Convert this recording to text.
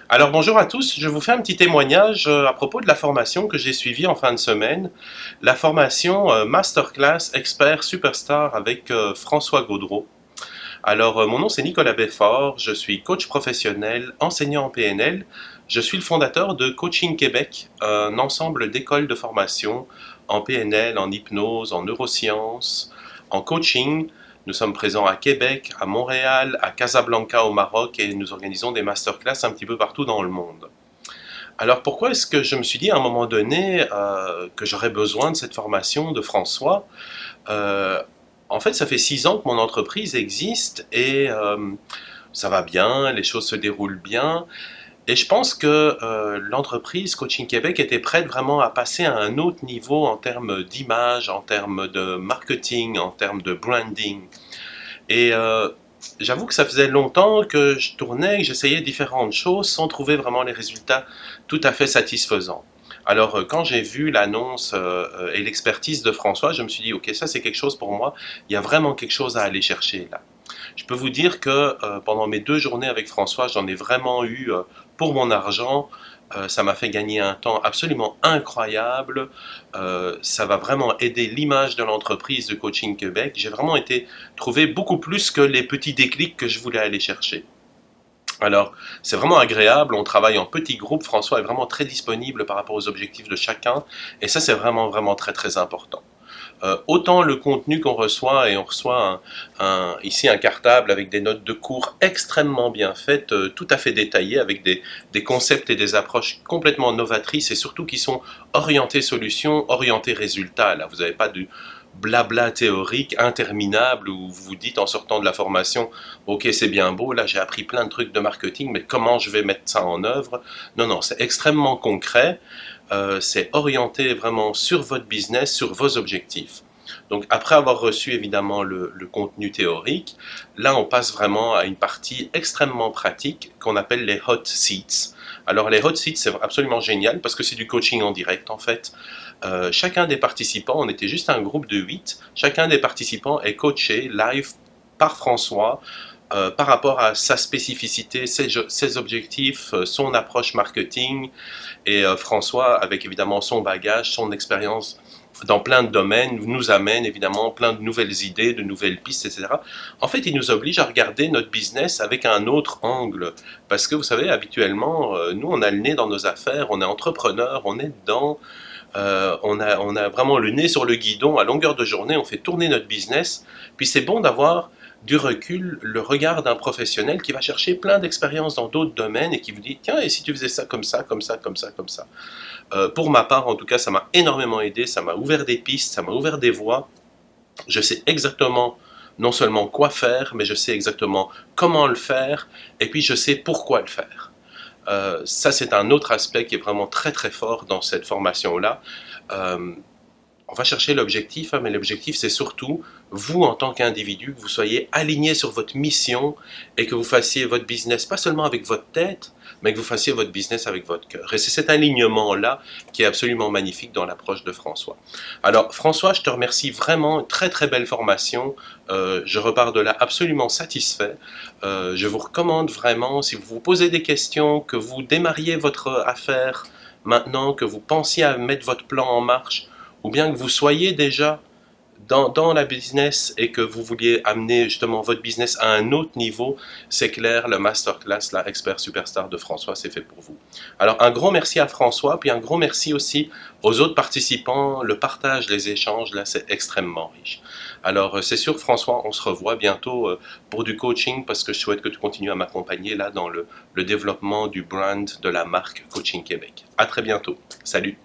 Alors bonjour à tous, je vous fais un petit témoignage à propos de la formation que j'ai suivie en fin de semaine, la formation Masterclass Expert Superstar avec François Gaudreau. Alors mon nom c'est Nicolas Beffort, je suis coach professionnel, enseignant en PNL, je suis le fondateur de Coaching Québec, un ensemble d'écoles de formation en PNL, en hypnose, en neurosciences, en coaching. Nous sommes présents à Québec, à Montréal, à Casablanca au Maroc et nous organisons des masterclass un petit peu partout dans le monde. Alors pourquoi est-ce que je me suis dit à un moment donné que j'aurais besoin de cette formation de François? Euh, En fait, ça fait 6 ans que mon entreprise existe et ça va bien, les choses se déroulent bien. Et je pense que l'entreprise Coaching Québec était prête vraiment à passer à un autre niveau en termes d'image, en termes de marketing, en termes de branding. Et j'avoue que ça faisait longtemps que je tournais, que j'essayais différentes choses sans trouver vraiment les résultats tout à fait satisfaisants. Alors, quand j'ai vu l'annonce et l'expertise de François, je me suis dit, OK, ça c'est quelque chose pour moi, il y a vraiment quelque chose à aller chercher là. Je peux vous dire que pendant mes 2 journées avec François, j'en ai vraiment eu pour mon argent. Ça m'a fait gagner un temps absolument incroyable. Ça va vraiment aider l'image de l'entreprise de Coaching Québec. J'ai vraiment été trouvé beaucoup plus que les petits déclics que je voulais aller chercher. Alors, c'est vraiment agréable, on travaille en petits groupes, François est vraiment très disponible par rapport aux objectifs de chacun, et ça c'est vraiment vraiment très très important. Autant le contenu qu'on reçoit, et on reçoit ici un cartable avec des notes de cours extrêmement bien faites, tout à fait détaillées, avec des concepts et des approches complètement novatrices et surtout qui sont orientés solutions, orientés résultats. Là, vous n'avez pas du blabla théorique interminable où vous vous dites en sortant de la formation, ok c'est bien beau, là j'ai appris plein de trucs de marketing, mais comment je vais mettre ça en œuvre? Non, non, c'est extrêmement concret, c'est orienté vraiment sur votre business, sur vos objectifs. Donc après avoir reçu évidemment le contenu théorique, là on passe vraiment à une partie extrêmement pratique qu'on appelle les hot seats. Alors les hot seats c'est absolument génial parce que c'est du coaching en direct en fait. Chacun des participants, on était juste un groupe de 8, chacun des participants est coaché live par François par rapport à sa spécificité, ses objectifs, son approche marketing. Et François, avec évidemment son bagage, son expérience dans plein de domaines, nous amène évidemment plein de nouvelles idées, de nouvelles pistes, etc. En fait, il nous oblige à regarder notre business avec un autre angle. Parce que vous savez, habituellement, nous, on a le nez dans nos affaires, on est entrepreneur, on est dedans, on a vraiment le nez sur le guidon à longueur de journée, on fait tourner notre business. Puis c'est bon d'avoir du recul, le regard d'un professionnel qui va chercher plein d'expériences dans d'autres domaines et qui vous dit tiens, et si tu faisais ça comme ça, comme ça, comme ça, comme ça. Pour ma part, en tout cas, ça m'a énormément aidé, ça m'a ouvert des pistes, ça m'a ouvert des voies. Je sais exactement non seulement quoi faire, mais je sais exactement comment le faire, et puis je sais pourquoi le faire. Ça, c'est un autre aspect qui est vraiment très très fort dans cette formation-là. Euh, on va chercher l'objectif, hein, mais l'objectif, c'est surtout, vous, en tant qu'individu, que vous soyez aligné sur votre mission et que vous fassiez votre business, pas seulement avec votre tête, mais que vous fassiez votre business avec votre cœur. Et c'est cet alignement-là qui est absolument magnifique dans l'approche de François. Alors, François, je te remercie vraiment, très très belle formation. Je repars de là absolument satisfait. Je vous recommande vraiment, si vous vous posez des questions, que vous démarriez votre affaire maintenant, que vous pensiez à mettre votre plan en marche, ou bien que vous soyez déjà dans la business et que vous vouliez amener justement votre business à un autre niveau, c'est clair, le masterclass, la expert superstar de François, c'est fait pour vous. Alors un gros merci à François, puis un gros merci aussi aux autres participants, le partage, les échanges, là c'est extrêmement riche. Alors c'est sûr François, on se revoit bientôt pour du coaching parce que je souhaite que tu continues à m'accompagner là dans le développement du brand de la marque Coaching Québec. À très bientôt. Salut.